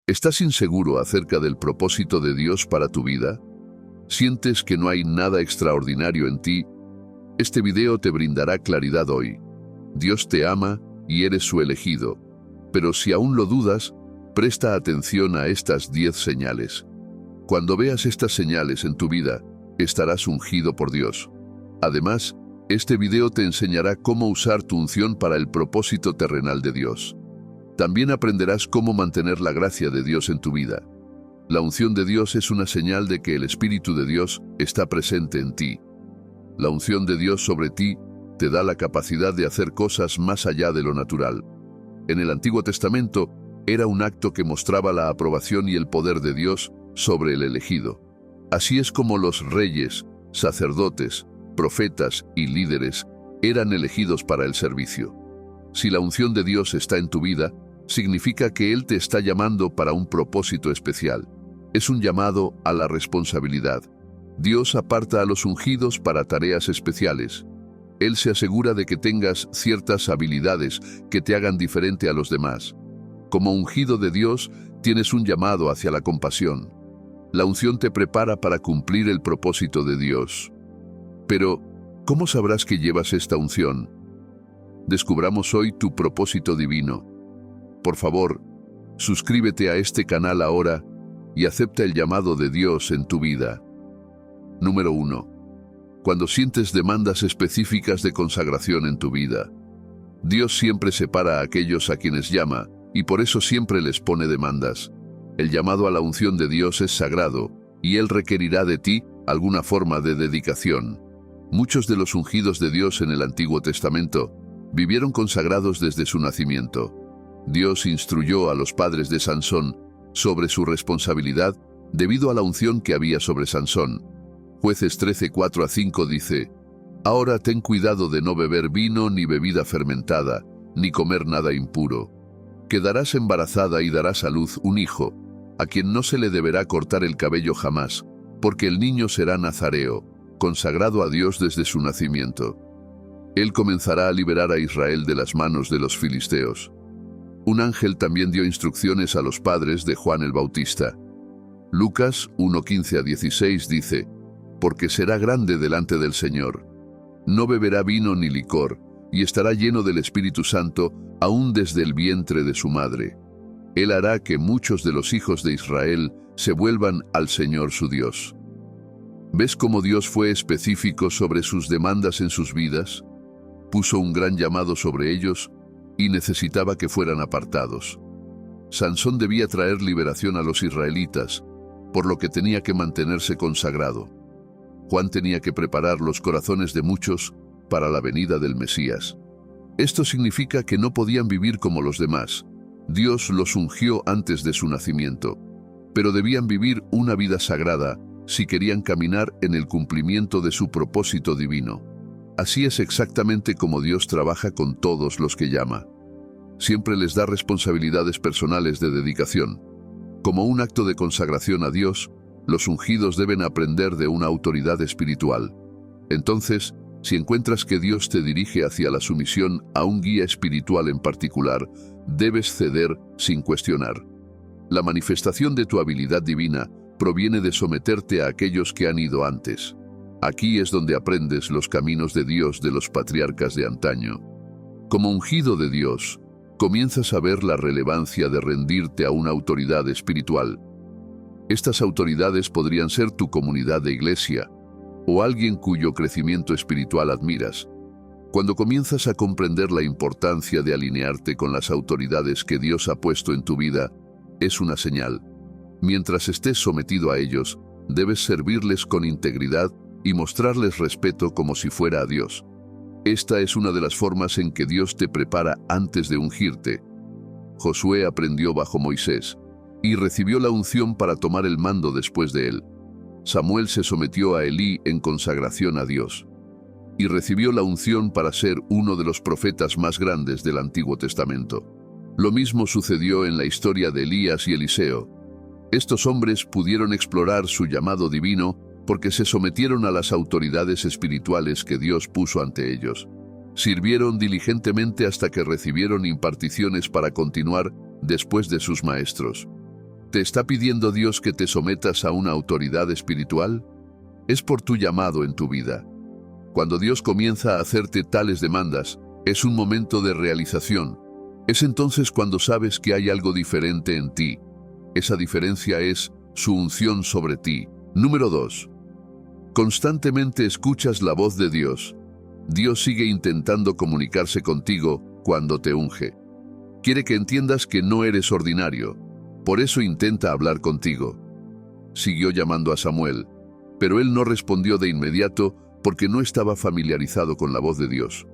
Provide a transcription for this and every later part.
¿Estás inseguro acerca del propósito de Dios para tu vida? ¿Sientes que no hay nada extraordinario en ti? Este video te brindará claridad hoy. Dios te ama y eres su elegido. Pero si aún lo dudas, presta atención a estas 10 señales. Cuando veas estas señales en tu vida, estarás ungido por Dios. Además, este video te enseñará cómo usar tu unción para el propósito terrenal de Dios. También aprenderás cómo mantener la gracia de Dios en tu vida. La unción de Dios es una señal de que el Espíritu de Dios está presente en ti. La unción de Dios sobre ti te da la capacidad de hacer cosas más allá de lo natural. En el Antiguo Testamento, era un acto que mostraba la aprobación y el poder de Dios sobre el elegido. Así es como los reyes, sacerdotes, profetas y líderes eran elegidos para el servicio. Si la unción de Dios está en tu vida, significa que Él te está llamando para un propósito especial. Es un llamado a la responsabilidad. Dios aparta a los ungidos para tareas especiales. Él se asegura de que tengas ciertas habilidades que te hagan diferente a los demás. Como ungido de Dios, tienes un llamado hacia la compasión. La unción te prepara para cumplir el propósito de Dios. Pero, ¿cómo sabrás que llevas esta unción? Descubramos hoy tu propósito divino. Por favor, suscríbete a este canal ahora y acepta el llamado de Dios en tu vida. Número 1. Cuando sientes demandas específicas de consagración en tu vida. Dios siempre separa a aquellos a quienes llama y por eso siempre les pone demandas. El llamado a la unción de Dios es sagrado y Él requerirá de ti alguna forma de dedicación. Muchos de los ungidos de Dios en el Antiguo Testamento vivieron consagrados desde su nacimiento. Dios instruyó a los padres de Sansón sobre su responsabilidad debido a la unción que había sobre Sansón. Jueces 13, 4-5 dice: «Ahora ten cuidado de no beber vino ni bebida fermentada, ni comer nada impuro. Quedarás embarazada y darás a luz un hijo, a quien no se le deberá cortar el cabello jamás, porque el niño será nazareo, consagrado a Dios desde su nacimiento. Él comenzará a liberar a Israel de las manos de los filisteos». Un ángel también dio instrucciones a los padres de Juan el Bautista. Lucas 1:15-16 dice: «Porque será grande delante del Señor. No beberá vino ni licor, y estará lleno del Espíritu Santo aún desde el vientre de su madre. Él hará que muchos de los hijos de Israel se vuelvan al Señor su Dios». ¿Ves cómo Dios fue específico sobre sus demandas en sus vidas? Puso un gran llamado sobre ellos y necesitaba que fueran apartados. Sansón debía traer liberación a los israelitas, por lo que tenía que mantenerse consagrado. Juan tenía que preparar los corazones de muchos para la venida del Mesías. Esto significa que no podían vivir como los demás. Dios los ungió antes de su nacimiento, pero debían vivir una vida sagrada si querían caminar en el cumplimiento de su propósito divino. Así es exactamente como Dios trabaja con todos los que llama. Siempre les da responsabilidades personales de dedicación. Como un acto de consagración a Dios, los ungidos deben aprender de una autoridad espiritual. Entonces, si encuentras que Dios te dirige hacia la sumisión a un guía espiritual en particular, debes ceder sin cuestionar. La manifestación de tu habilidad divina proviene de someterte a aquellos que han ido antes. Aquí es donde aprendes los caminos de Dios de los patriarcas de antaño. Como ungido de Dios, comienzas a ver la relevancia de rendirte a una autoridad espiritual. Estas autoridades podrían ser tu comunidad de iglesia o alguien cuyo crecimiento espiritual admiras. Cuando comienzas a comprender la importancia de alinearte con las autoridades que Dios ha puesto en tu vida, es una señal. Mientras estés sometido a ellos, debes servirles con integridad y mostrarles respeto como si fuera a Dios. Esta es una de las formas en que Dios te prepara antes de ungirte. Josué aprendió bajo Moisés y recibió la unción para tomar el mando después de él. Samuel se sometió a Elí en consagración a Dios y recibió la unción para ser uno de los profetas más grandes del Antiguo Testamento. Lo mismo sucedió en la historia de Elías y Eliseo. Estos hombres pudieron explorar su llamado divino porque se sometieron a las autoridades espirituales que Dios puso ante ellos. Sirvieron diligentemente hasta que recibieron imparticiones para continuar después de sus maestros. ¿Te está pidiendo Dios que te sometas a una autoridad espiritual? Es por tu llamado en tu vida. Cuando Dios comienza a hacerte tales demandas, es un momento de realización. Es entonces cuando sabes que hay algo diferente en ti. Esa diferencia es su unción sobre ti. Número 2. Constantemente escuchas la voz de Dios. Dios sigue intentando comunicarse contigo cuando te unge. Quiere que entiendas que no eres ordinario. Por eso intenta hablar contigo. Siguió llamando a Samuel, pero él no respondió de inmediato porque no estaba familiarizado con la voz de Dios.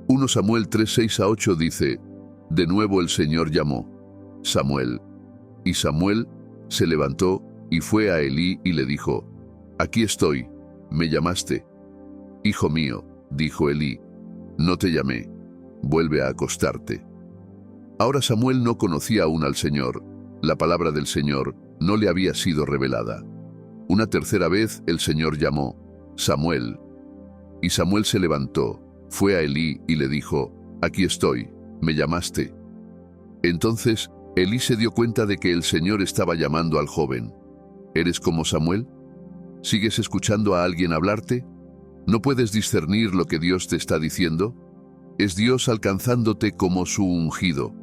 1 Samuel 3:6-8 dice: De nuevo el Señor llamó: Samuel. Y Samuel se levantó y fue a Elí y le dijo: Aquí estoy, ¿me llamaste? Hijo mío, dijo Elí, no te llamé, vuelve a acostarte. Ahora Samuel no conocía aún al Señor. La palabra del Señor no le había sido revelada. Una tercera vez el Señor llamó: Samuel. Y Samuel se levantó, fue a Elí y le dijo: Aquí estoy, ¿me llamaste? Entonces Elí se dio cuenta de que el Señor estaba llamando al joven. ¿Eres como Samuel? ¿Sigues escuchando a alguien hablarte? ¿No puedes discernir lo que Dios te está diciendo? Es Dios alcanzándote como su ungido.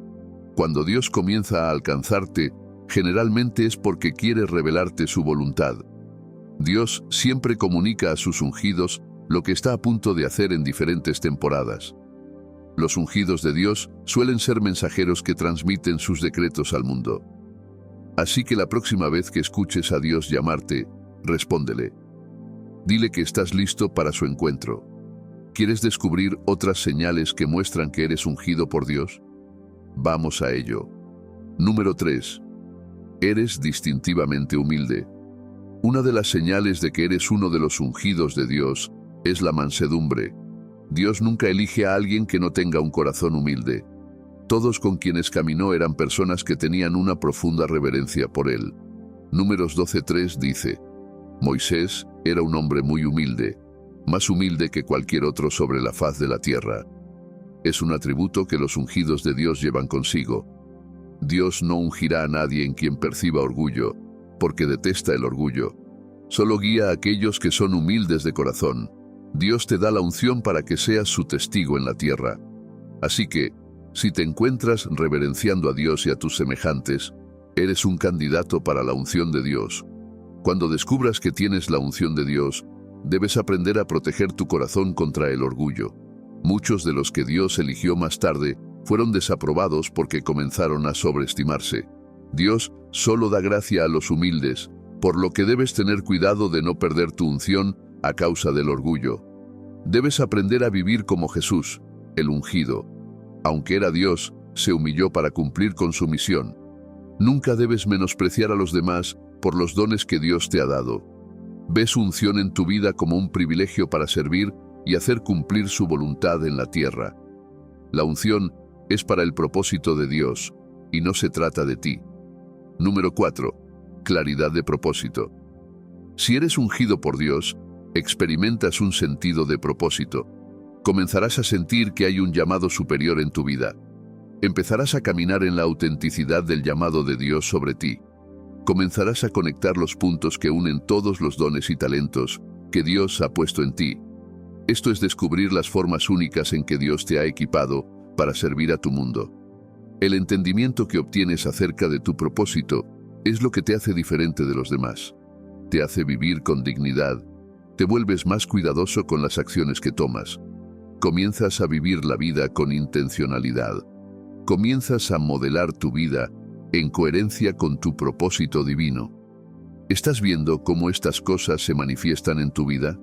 Cuando Dios comienza a alcanzarte, generalmente es porque quiere revelarte su voluntad. Dios siempre comunica a sus ungidos lo que está a punto de hacer en diferentes temporadas. Los ungidos de Dios suelen ser mensajeros que transmiten sus decretos al mundo. Así que la próxima vez que escuches a Dios llamarte, respóndele. Dile que estás listo para su encuentro. ¿Quieres descubrir otras señales que muestran que eres ungido por Dios? Vamos a ello. Número 3. Eres distintivamente humilde. Una de las señales de que eres uno de los ungidos de Dios es la mansedumbre. Dios nunca elige a alguien que no tenga un corazón humilde. Todos con quienes caminó eran personas que tenían una profunda reverencia por Él. Números 12:3 dice: Moisés era un hombre muy humilde, más humilde que cualquier otro sobre la faz de la tierra. Es un atributo que los ungidos de Dios llevan consigo. Dios no ungirá a nadie en quien perciba orgullo, porque detesta el orgullo. Solo guía a aquellos que son humildes de corazón. Dios te da la unción para que seas su testigo en la tierra. Así que, si te encuentras reverenciando a Dios y a tus semejantes, eres un candidato para la unción de Dios. Cuando descubras que tienes la unción de Dios, debes aprender a proteger tu corazón contra el orgullo. Muchos de los que Dios eligió más tarde fueron desaprobados porque comenzaron a sobreestimarse. Dios solo da gracia a los humildes, por lo que debes tener cuidado de no perder tu unción a causa del orgullo. Debes aprender a vivir como Jesús, el ungido. Aunque era Dios, se humilló para cumplir con su misión. Nunca debes menospreciar a los demás por los dones que Dios te ha dado. Ve su unción en tu vida como un privilegio para servir y hacer cumplir su voluntad en la tierra. La unción es para el propósito de Dios, y no se trata de ti. Número 4. Claridad de propósito. Si eres ungido por Dios, experimentas un sentido de propósito. Comenzarás a sentir que hay un llamado superior en tu vida. Empezarás a caminar en la autenticidad del llamado de Dios sobre ti. Comenzarás a conectar los puntos que unen todos los dones y talentos que Dios ha puesto en ti. Esto es descubrir las formas únicas en que Dios te ha equipado para servir a tu mundo. El entendimiento que obtienes acerca de tu propósito es lo que te hace diferente de los demás. Te hace vivir con dignidad. Te vuelves más cuidadoso con las acciones que tomas. Comienzas a vivir la vida con intencionalidad. Comienzas a modelar tu vida en coherencia con tu propósito divino. ¿Estás viendo cómo estas cosas se manifiestan en tu vida?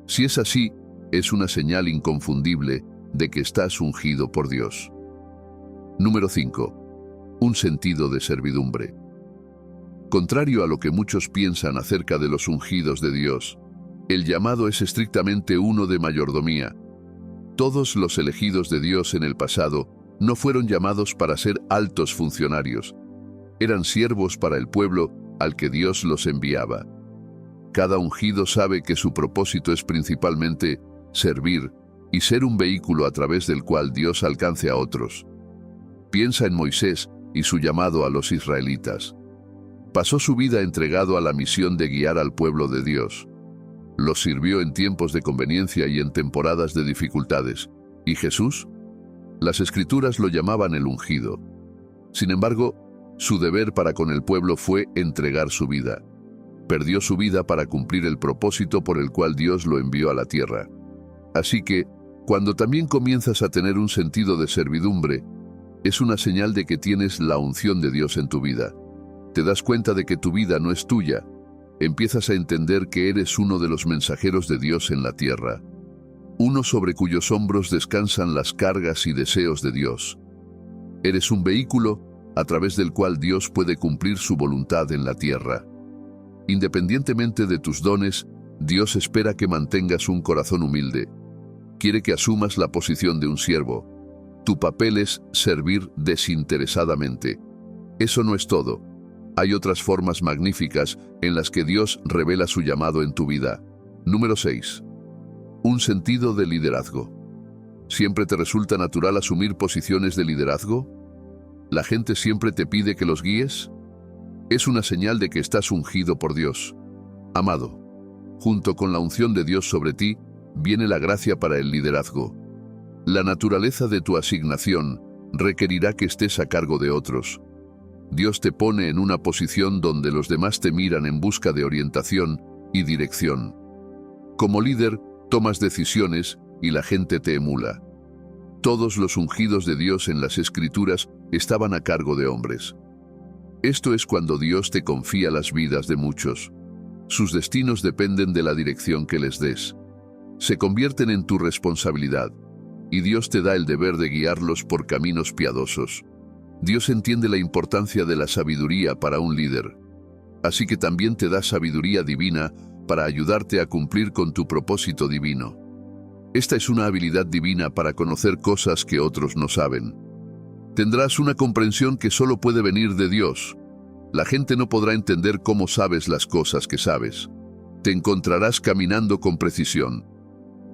Si es así, es una señal inconfundible de que estás ungido por Dios. Número 5. Un sentido de servidumbre. Contrario a lo que muchos piensan acerca de los ungidos de Dios, el llamado es estrictamente uno de mayordomía. Todos los elegidos de Dios en el pasado no fueron llamados para ser altos funcionarios. Eran siervos para el pueblo al que Dios los enviaba. Cada ungido sabe que su propósito es principalmente servir y ser un vehículo a través del cual Dios alcance a otros. Piensa en Moisés y su llamado a los israelitas. Pasó su vida entregado a la misión de guiar al pueblo de Dios. Los sirvió en tiempos de conveniencia y en temporadas de dificultades. ¿Y Jesús? Las Escrituras lo llamaban el ungido. Sin embargo, su deber para con el pueblo fue entregar su vida. Perdió su vida para cumplir el propósito por el cual Dios lo envió a la tierra. Así que, cuando también comienzas a tener un sentido de servidumbre, es una señal de que tienes la unción de Dios en tu vida. Te das cuenta de que tu vida no es tuya. Empiezas a entender que eres uno de los mensajeros de Dios en la tierra. Uno sobre cuyos hombros descansan las cargas y deseos de Dios. Eres un vehículo a través del cual Dios puede cumplir su voluntad en la tierra. Independientemente de tus dones, Dios espera que mantengas un corazón humilde. Quiere que asumas la posición de un siervo. Tu papel es servir desinteresadamente. Eso no es todo. Hay otras formas magníficas en las que Dios revela su llamado en tu vida. Número 6. Un sentido de liderazgo. ¿Siempre te resulta natural asumir posiciones de liderazgo? ¿La gente siempre te pide que los guíes? Es una señal de que estás ungido por Dios. Amado, junto con la unción de Dios sobre ti, viene la gracia para el liderazgo. La naturaleza de tu asignación requerirá que estés a cargo de otros. Dios te pone en una posición donde los demás te miran en busca de orientación y dirección. Como líder, tomas decisiones y la gente te emula. Todos los ungidos de Dios en las Escrituras estaban a cargo de hombres. Esto es cuando Dios te confía las vidas de muchos. Sus destinos dependen de la dirección que les des. Se convierten en tu responsabilidad, y Dios te da el deber de guiarlos por caminos piadosos. Dios entiende la importancia de la sabiduría para un líder, así que también te da sabiduría divina para ayudarte a cumplir con tu propósito divino. Esta es una habilidad divina para conocer cosas que otros no saben. Tendrás una comprensión que solo puede venir de Dios. La gente no podrá entender cómo sabes las cosas que sabes. Te encontrarás caminando con precisión.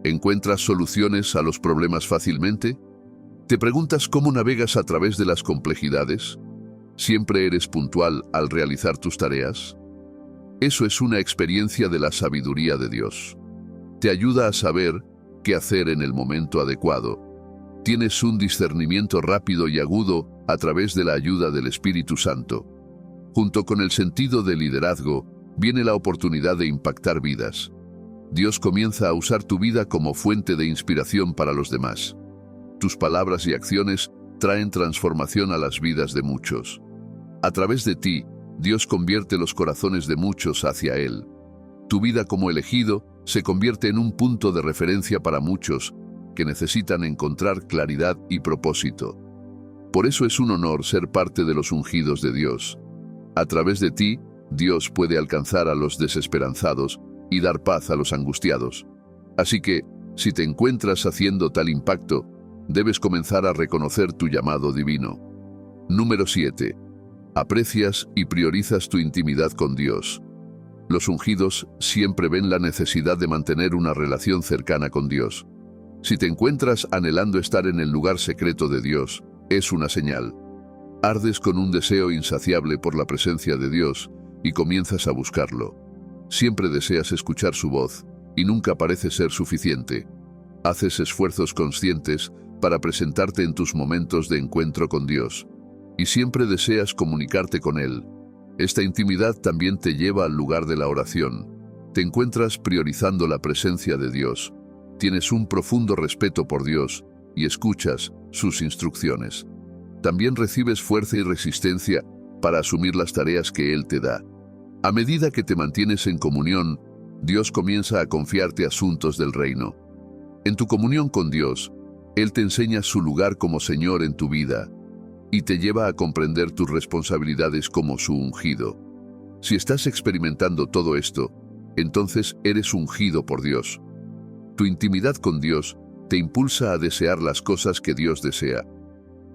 ¿Encuentras soluciones a los problemas fácilmente? ¿Te preguntas cómo navegas a través de las complejidades? ¿Siempre eres puntual al realizar tus tareas? Eso es una experiencia de la sabiduría de Dios. Te ayuda a saber qué hacer en el momento adecuado. Tienes un discernimiento rápido y agudo a través de la ayuda del Espíritu Santo. Junto con el sentido de liderazgo, viene la oportunidad de impactar vidas. Dios comienza a usar tu vida como fuente de inspiración para los demás. Tus palabras y acciones traen transformación a las vidas de muchos. A través de ti, Dios convierte los corazones de muchos hacia Él. Tu vida como elegido se convierte en un punto de referencia para muchos que necesitan encontrar claridad y propósito. Por eso es un honor ser parte de los ungidos de Dios. A través de ti, Dios puede alcanzar a los desesperanzados y dar paz a los angustiados. Así que, si te encuentras haciendo tal impacto, debes comenzar a reconocer tu llamado divino. Número 7. Aprecias y priorizas tu intimidad con Dios. Los ungidos siempre ven la necesidad de mantener una relación cercana con Dios. Si te encuentras anhelando estar en el lugar secreto de Dios, es una señal. Ardes con un deseo insaciable por la presencia de Dios y comienzas a buscarlo. Siempre deseas escuchar su voz y nunca parece ser suficiente. Haces esfuerzos conscientes para presentarte en tus momentos de encuentro con Dios y siempre deseas comunicarte con Él. Esta intimidad también te lleva al lugar de la oración. Te encuentras priorizando la presencia de Dios. Tienes un profundo respeto por Dios y escuchas sus instrucciones. También recibes fuerza y resistencia para asumir las tareas que Él te da. A medida que te mantienes en comunión, Dios comienza a confiarte asuntos del reino. En tu comunión con Dios, Él te enseña su lugar como Señor en tu vida y te lleva a comprender tus responsabilidades como su ungido. Si estás experimentando todo esto, entonces eres ungido por Dios. Tu intimidad con Dios te impulsa a desear las cosas que Dios desea.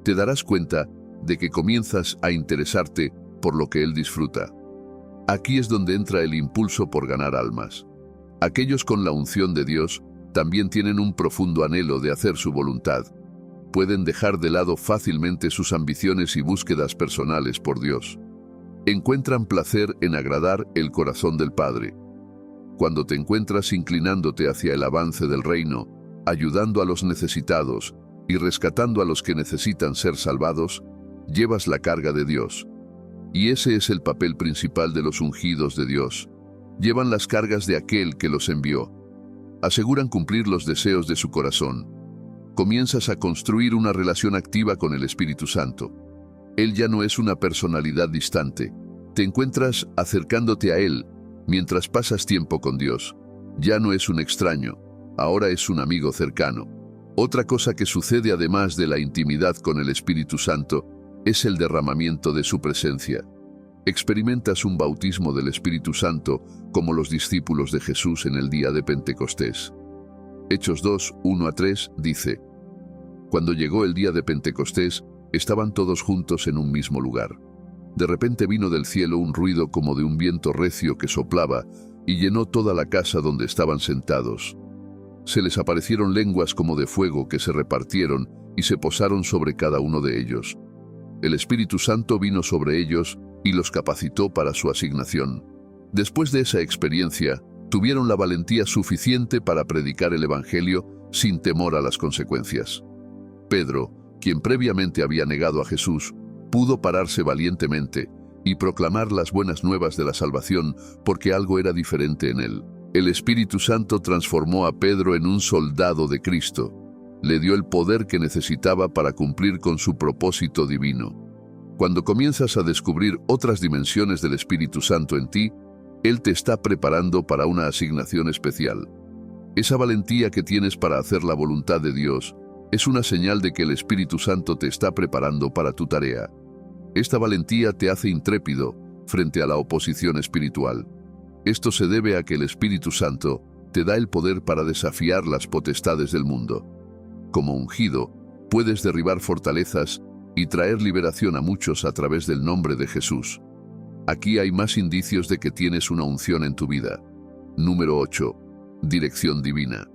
Te darás cuenta de que comienzas a interesarte por lo que Él disfruta. Aquí es donde entra el impulso por ganar almas. Aquellos con la unción de Dios también tienen un profundo anhelo de hacer su voluntad. Pueden dejar de lado fácilmente sus ambiciones y búsquedas personales por Dios. encuentran placer en agradar el corazón del Padre. Cuando te encuentras inclinándote hacia el avance del reino, ayudando a los necesitados y rescatando a los que necesitan ser salvados, llevas la carga de Dios. Y ese es el papel principal de los ungidos de Dios. Llevan las cargas de aquel que los envió. Aseguran cumplir los deseos de su corazón. Comienzas a construir una relación activa con el Espíritu Santo. Él ya no es una personalidad distante. Te encuentras acercándote a Él mientras pasas tiempo con Dios. Ya no es un extraño, ahora es un amigo cercano. Otra cosa que sucede además de la intimidad con el Espíritu Santo es el derramamiento de su presencia. Experimentas un bautismo del Espíritu Santo como los discípulos de Jesús en el día de Pentecostés. Hechos 2, 1-3 dice: Cuando llegó el día de Pentecostés, estaban todos juntos en un mismo lugar. De repente vino del cielo un ruido como de un viento recio que soplaba y llenó toda la casa donde estaban sentados. Se les aparecieron lenguas como de fuego que se repartieron y se posaron sobre cada uno de ellos. El Espíritu Santo vino sobre ellos y los capacitó para su asignación. Después de esa experiencia, tuvieron la valentía suficiente para predicar el Evangelio sin temor a las consecuencias. Pedro, quien previamente había negado a Jesús, pudo pararse valientemente y proclamar las buenas nuevas de la salvación porque algo era diferente en él. El Espíritu Santo transformó a Pedro en un soldado de Cristo. Le dio el poder que necesitaba para cumplir con su propósito divino. Cuando comienzas a descubrir otras dimensiones del Espíritu Santo en ti, Él te está preparando para una asignación especial. Esa valentía que tienes para hacer la voluntad de Dios es una señal de que el Espíritu Santo te está preparando para tu tarea. Esta valentía te hace intrépido frente a la oposición espiritual. Esto se debe a que el Espíritu Santo te da el poder para desafiar las potestades del mundo. Como ungido, puedes derribar fortalezas y traer liberación a muchos a través del nombre de Jesús. Aquí hay más indicios de que tienes una unción en tu vida. Número 8. Dirección divina.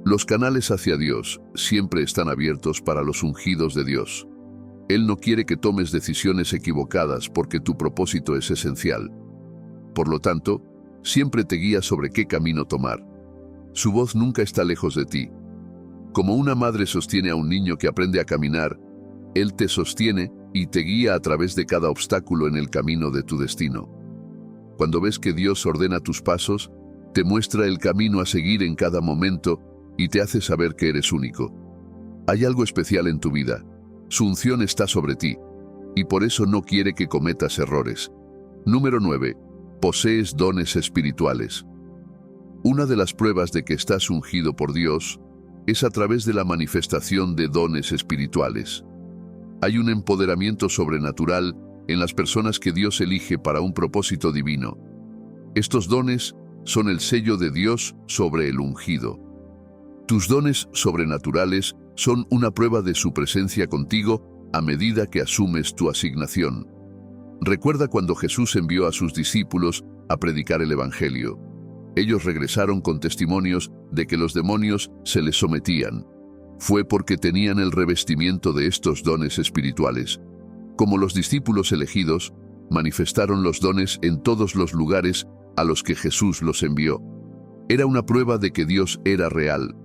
Los canales hacia Dios siempre están abiertos para los ungidos de Dios. Él no quiere que tomes decisiones equivocadas porque tu propósito es esencial. Por lo tanto, siempre te guía sobre qué camino tomar. Su voz nunca está lejos de ti. Como una madre sostiene a un niño que aprende a caminar, Él te sostiene y te guía a través de cada obstáculo en el camino de tu destino. Cuando ves que Dios ordena tus pasos, te muestra el camino a seguir en cada momento y te hace saber que eres único. Hay algo especial en tu vida. Su unción está sobre ti, y por eso no quiere que cometas errores. Número 9. Posees dones espirituales. Una de las pruebas de que estás ungido por Dios es a través de la manifestación de dones espirituales. Hay un empoderamiento sobrenatural en las personas que Dios elige para un propósito divino. Estos dones son el sello de Dios sobre el ungido. Tus dones sobrenaturales son una prueba de su presencia contigo a medida que asumes tu asignación. Recuerda cuando Jesús envió a sus discípulos a predicar el Evangelio. Ellos regresaron con testimonios de que los demonios se les sometían. Fue porque tenían el revestimiento de estos dones espirituales. Como los discípulos elegidos, manifestaron los dones en todos los lugares a los que Jesús los envió. Era una prueba de que Dios era real.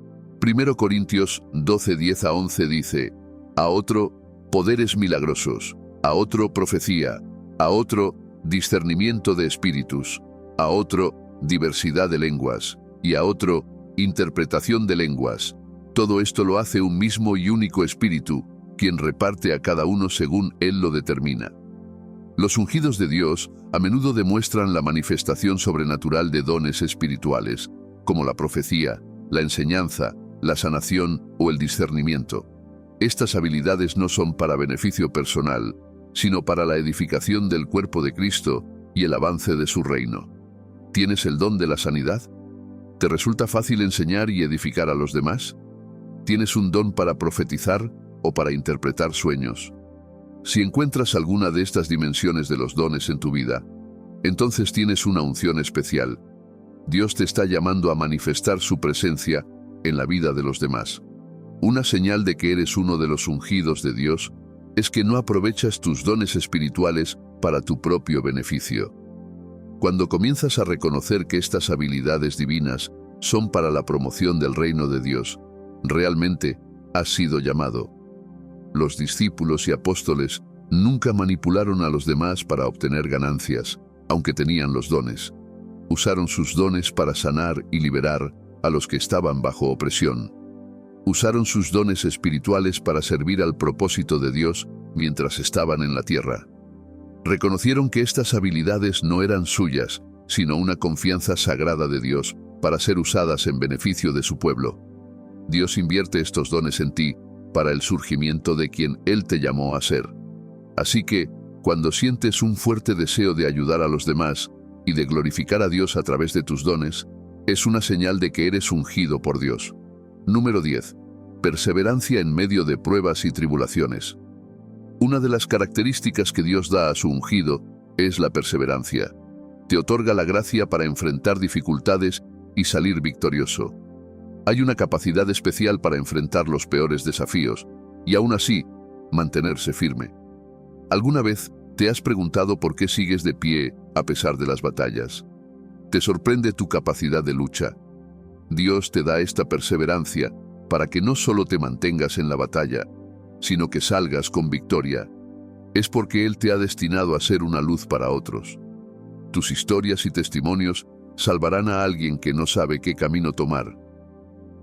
1 Corintios 12, 10-11 dice: a otro, poderes milagrosos; a otro, profecía; a otro, discernimiento de espíritus; a otro, diversidad de lenguas; y a otro, interpretación de lenguas. Todo esto lo hace un mismo y único Espíritu, quien reparte a cada uno según Él lo determina. Los ungidos de Dios a menudo demuestran la manifestación sobrenatural de dones espirituales, como la profecía, la enseñanza, la sanación o el discernimiento. Estas habilidades no son para beneficio personal, sino para la edificación del cuerpo de Cristo y el avance de su reino. ¿Tienes el don de la sanidad? ¿Te resulta fácil enseñar y edificar a los demás? ¿Tienes un don para profetizar o para interpretar sueños? Si encuentras alguna de estas dimensiones de los dones en tu vida, entonces tienes una unción especial. Dios te está llamando a manifestar su presencia en la vida de los demás. Una señal de que eres uno de los ungidos de Dios es que no aprovechas tus dones espirituales para tu propio beneficio. Cuando comienzas a reconocer que estas habilidades divinas son para la promoción del reino de Dios, realmente has sido llamado. Los discípulos y apóstoles nunca manipularon a los demás para obtener ganancias, aunque tenían los dones. Usaron sus dones para sanar y liberar a los que estaban bajo opresión. Usaron sus dones espirituales para servir al propósito de Dios mientras estaban en la tierra. Reconocieron que estas habilidades no eran suyas, sino una confianza sagrada de Dios para ser usadas en beneficio de su pueblo. Dios invierte estos dones en ti para el surgimiento de quien Él te llamó a ser. Así que, cuando sientes un fuerte deseo de ayudar a los demás y de glorificar a Dios a través de tus dones, es una señal de que eres ungido por Dios. Número 10. Perseverancia en medio de pruebas y tribulaciones. Una de las características que Dios da a su ungido es la perseverancia. Te otorga la gracia para enfrentar dificultades y salir victorioso. Hay una capacidad especial para enfrentar los peores desafíos y aún así mantenerse firme. ¿Alguna vez te has preguntado por qué sigues de pie a pesar de las batallas? Te sorprende tu capacidad de lucha. Dios te da esta perseverancia para que no solo te mantengas en la batalla, sino que salgas con victoria. Es porque Él te ha destinado a ser una luz para otros. Tus historias y testimonios salvarán a alguien que no sabe qué camino tomar.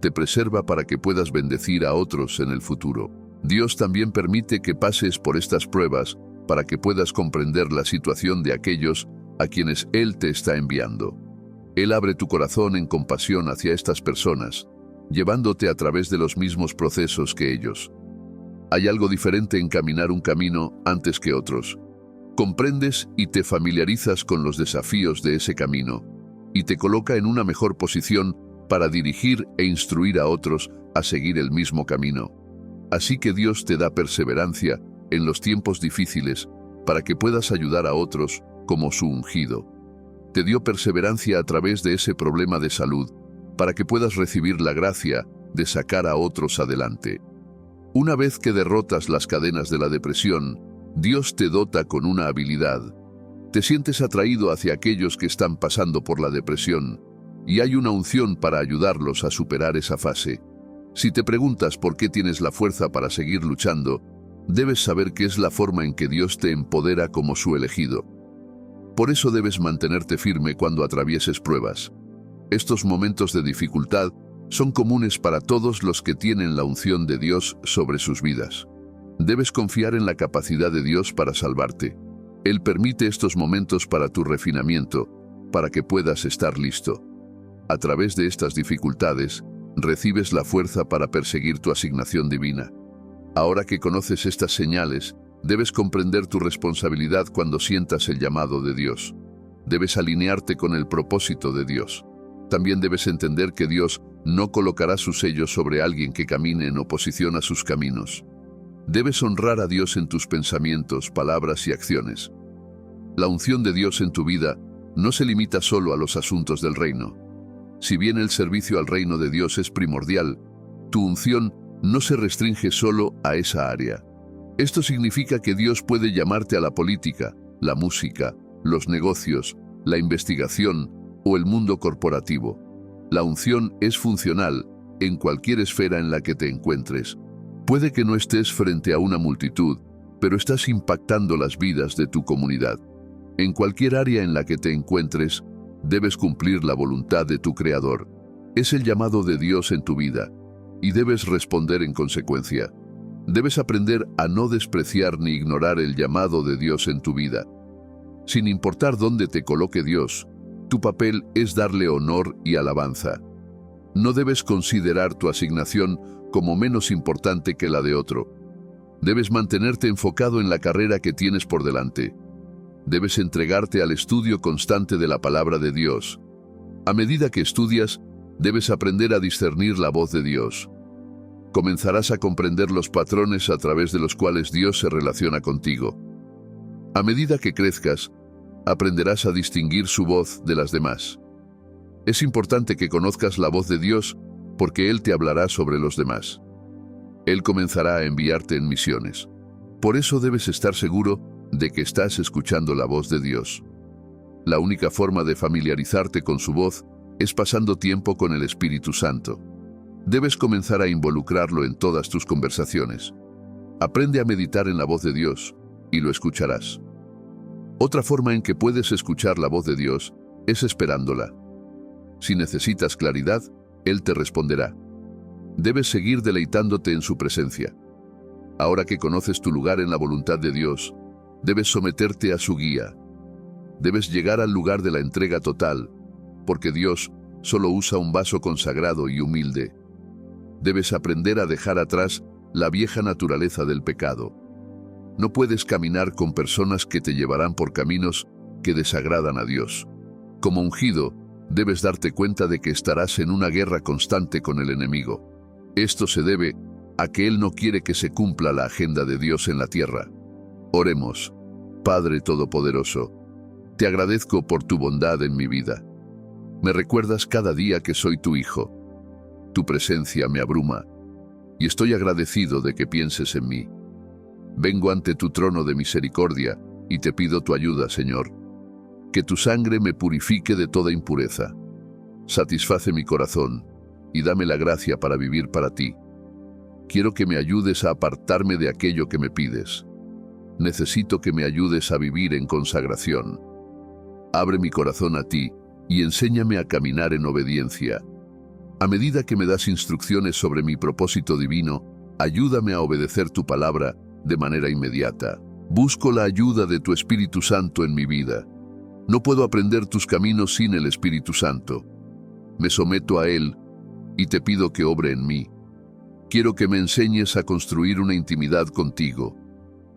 Te preserva para que puedas bendecir a otros en el futuro. Dios también permite que pases por estas pruebas para que puedas comprender la situación de aquellos a quienes Él te está enviando. Él abre tu corazón en compasión hacia estas personas, llevándote a través de los mismos procesos que ellos. Hay algo diferente en caminar un camino antes que otros. Comprendes y te familiarizas con los desafíos de ese camino, y te coloca en una mejor posición para dirigir e instruir a otros a seguir el mismo camino. Así que Dios te da perseverancia en los tiempos difíciles para que puedas ayudar a otros como su ungido. Te dio perseverancia a través de ese problema de salud para que puedas recibir la gracia de sacar a otros adelante. Una vez que derrotas las cadenas de la depresión, Dios te dota con una habilidad. Te sientes atraído hacia aquellos que están pasando por la depresión, y hay una unción para ayudarlos a superar esa fase. Si te preguntas por qué tienes la fuerza para seguir luchando, debes saber que es la forma en que Dios te empodera como su elegido. Por eso debes mantenerte firme cuando atravieses pruebas. Estos momentos de dificultad son comunes para todos los que tienen la unción de Dios sobre sus vidas. Debes confiar en la capacidad de Dios para salvarte. Él permite estos momentos para tu refinamiento, para que puedas estar listo. A través de estas dificultades, recibes la fuerza para perseguir tu asignación divina. Ahora que conoces estas señales, debes comprender tu responsabilidad cuando sientas el llamado de Dios. Debes alinearte con el propósito de Dios. También debes entender que Dios no colocará su sello sobre alguien que camine en oposición a sus caminos. Debes honrar a Dios en tus pensamientos, palabras y acciones. La unción de Dios en tu vida no se limita solo a los asuntos del reino. Si bien el servicio al reino de Dios es primordial, tu unción no se restringe solo a esa área. Esto significa que Dios puede llamarte a la política, la música, los negocios, la investigación o el mundo corporativo. La unción es funcional en cualquier esfera en la que te encuentres. Puede que no estés frente a una multitud, pero estás impactando las vidas de tu comunidad. En cualquier área en la que te encuentres, debes cumplir la voluntad de tu Creador. Es el llamado de Dios en tu vida, y debes responder en consecuencia. Debes aprender a no despreciar ni ignorar el llamado de Dios en tu vida. Sin importar dónde te coloque Dios, tu papel es darle honor y alabanza. No debes considerar tu asignación como menos importante que la de otro. Debes mantenerte enfocado en la carrera que tienes por delante. Debes entregarte al estudio constante de la palabra de Dios. A medida que estudias, debes aprender a discernir la voz de Dios. Comenzarás a comprender los patrones a través de los cuales Dios se relaciona contigo. A medida que crezcas, aprenderás a distinguir su voz de las demás. Es importante que conozcas la voz de Dios porque Él te hablará sobre los demás. Él comenzará a enviarte en misiones. Por eso debes estar seguro de que estás escuchando la voz de Dios. La única forma de familiarizarte con su voz es pasando tiempo con el Espíritu Santo. Debes comenzar a involucrarlo en todas tus conversaciones. Aprende a meditar en la voz de Dios y lo escucharás. Otra forma en que puedes escuchar la voz de Dios es esperándola. Si necesitas claridad, Él te responderá. Debes seguir deleitándote en su presencia. Ahora que conoces tu lugar en la voluntad de Dios, debes someterte a su guía. Debes llegar al lugar de la entrega total, porque Dios solo usa un vaso consagrado y humilde. Debes aprender a dejar atrás la vieja naturaleza del pecado. No puedes caminar con personas que te llevarán por caminos que desagradan a Dios. Como ungido, debes darte cuenta de que estarás en una guerra constante con el enemigo. Esto se debe a que Él no quiere que se cumpla la agenda de Dios en la tierra. Oremos. Padre Todopoderoso, te agradezco por tu bondad en mi vida. Me recuerdas cada día que soy tu hijo. Tu presencia me abruma y estoy agradecido de que pienses en mí. Vengo ante tu trono de misericordia y te pido tu ayuda, Señor. Que tu sangre me purifique de toda impureza. Satisface mi corazón y dame la gracia para vivir para ti. Quiero que me ayudes a apartarme de aquello que me pides. Necesito que me ayudes a vivir en consagración. Abre mi corazón a ti y enséñame a caminar en obediencia. A medida que me das instrucciones sobre mi propósito divino, ayúdame a obedecer tu palabra de manera inmediata. Busco la ayuda de tu Espíritu Santo en mi vida. No puedo aprender tus caminos sin el Espíritu Santo. Me someto a Él y te pido que obre en mí. Quiero que me enseñes a construir una intimidad contigo.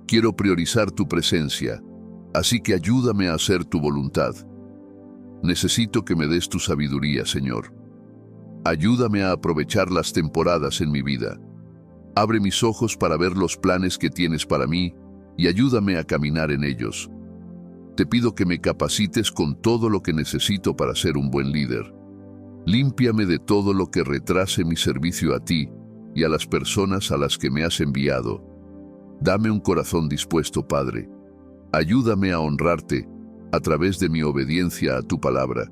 Quiero priorizar tu presencia, así que ayúdame a hacer tu voluntad. Necesito que me des tu sabiduría, Señor. Ayúdame a aprovechar las temporadas en mi vida. Abre mis ojos para ver los planes que tienes para mí y ayúdame a caminar en ellos. Te pido que me capacites con todo lo que necesito para ser un buen líder. Límpiame de todo lo que retrase mi servicio a ti y a las personas a las que me has enviado. Dame un corazón dispuesto, Padre. Ayúdame a honrarte a través de mi obediencia a tu palabra.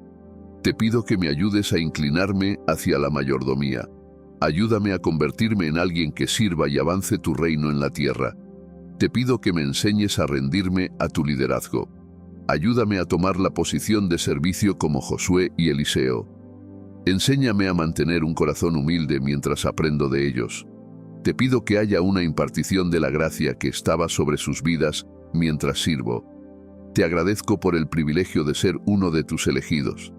Te pido que me ayudes a inclinarme hacia la mayordomía. Ayúdame a convertirme en alguien que sirva y avance tu reino en la tierra. Te pido que me enseñes a rendirme a tu liderazgo. Ayúdame a tomar la posición de servicio como Josué y Eliseo. Enséñame a mantener un corazón humilde mientras aprendo de ellos. Te pido que haya una impartición de la gracia que estaba sobre sus vidas mientras sirvo. Te agradezco por el privilegio de ser uno de tus elegidos.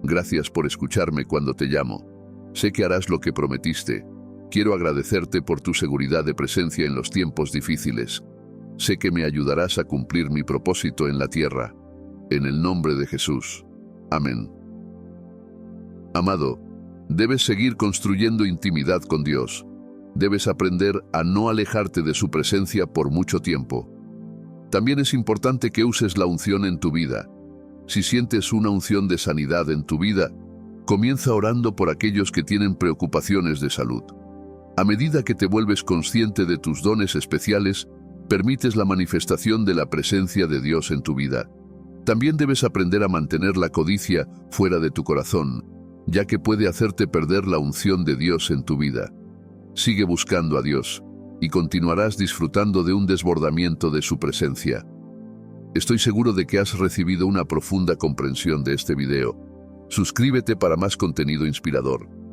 Gracias por escucharme cuando te llamo. Sé que harás lo que prometiste. Quiero agradecerte por tu seguridad de presencia en los tiempos difíciles. Sé que me ayudarás a cumplir mi propósito en la tierra. En el nombre de Jesús. Amén. Amado, debes seguir construyendo intimidad con Dios. Debes aprender a no alejarte de su presencia por mucho tiempo. También es importante que uses la unción en tu vida. Si sientes una unción de sanidad en tu vida, comienza orando por aquellos que tienen preocupaciones de salud. A medida que te vuelves consciente de tus dones especiales, permites la manifestación de la presencia de Dios en tu vida. También debes aprender a mantener la codicia fuera de tu corazón, ya que puede hacerte perder la unción de Dios en tu vida. Sigue buscando a Dios y continuarás disfrutando de un desbordamiento de su presencia. Estoy seguro de que has recibido una profunda comprensión de este video. Suscríbete para más contenido inspirador.